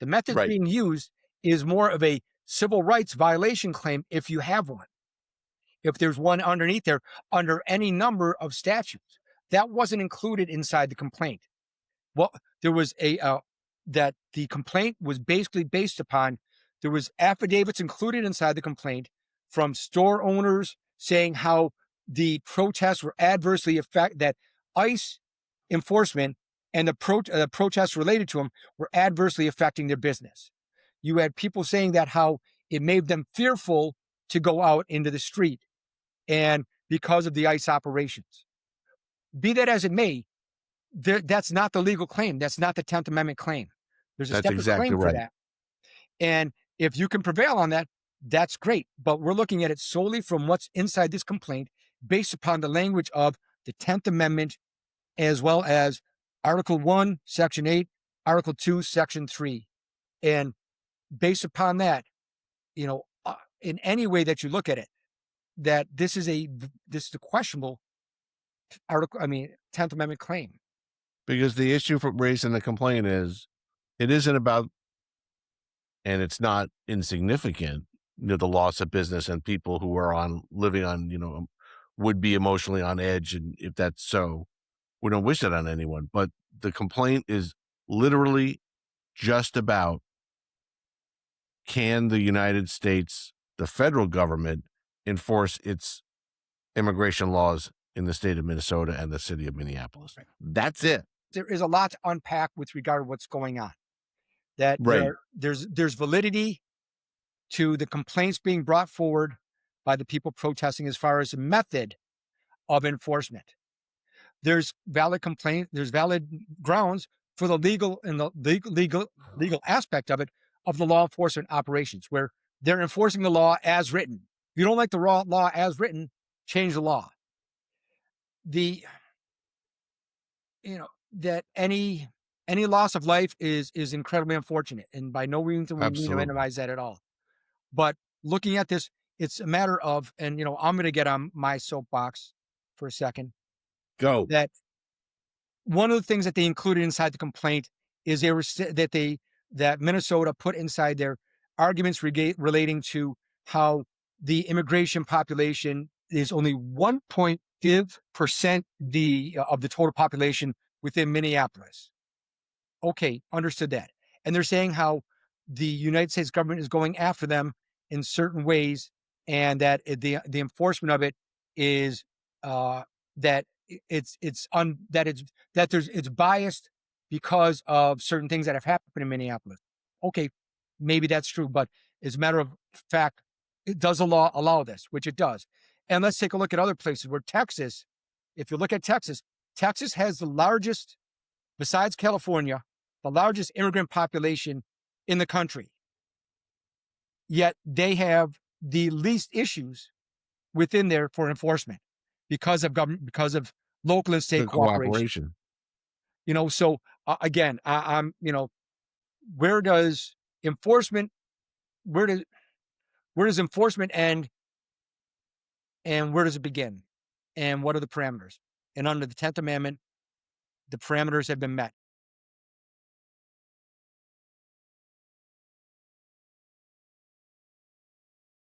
The methods Right. being used is more of a civil rights violation claim if you have one. If there's one underneath there under any number of statutes. That wasn't included inside the complaint. Well, there was that the complaint was basically based upon, there was affidavits included inside the complaint from store owners saying how the protests were adversely that ICE enforcement and the protests related to them were adversely affecting their business. You had people saying that how it made them fearful to go out into the street and because of the ICE operations. Be that as it may, that's not the legal claim. That's not the 10th Amendment claim. There's a That's separate exactly claim for right. that. And if you can prevail on that, that's great. But we're looking at it solely from what's inside this complaint based upon the language of the 10th Amendment, as well as Article 1, Section 8, Article 2, Section 3. And based upon that, in any way that you look at it, that this is a questionable article, 10th Amendment claim. Because the issue for raising the complaint is, it isn't about, and it's not insignificant, the loss of business and people who are living on, would be emotionally on edge. And if that's so, we don't wish that on anyone. But the complaint is literally just about, can the United States, the federal government, enforce its immigration laws in the state of Minnesota and the city of Minneapolis? Right. That's it. There is a lot to unpack with regard to what's going on. That Right. there's validity to the complaints being brought forward by the people protesting as far as the method of enforcement. There's valid grounds for the legal and the legal aspect of it, of the law enforcement operations, where they're enforcing the law as written. If you don't like the law as written, change the law. That any loss of life is incredibly unfortunate, and by no means do we mean to minimize that at all. But looking at this, it's a matter of, and I'm going to get on my soapbox for a second. Go. That one of the things that they included inside the complaint is that Minnesota put inside their arguments relating to how the immigration population is only 1.5% of the total population within Minneapolis. Okay, understood that. And they're saying how the United States government is going after them in certain ways, and that the enforcement of it is that it's biased because of certain things that have happened in Minneapolis. Okay, maybe that's true, but as a matter of fact, it does allow this, which it does. And let's take a look at other places where Texas, if you look at Texas has the largest, besides California, the largest immigrant population in the country. Yet they have the least issues within there for enforcement because of government, because of local and state cooperation. So again, I'm, where does enforcement end and where does it begin? And what are the parameters? And under the 10th Amendment, the parameters have been met.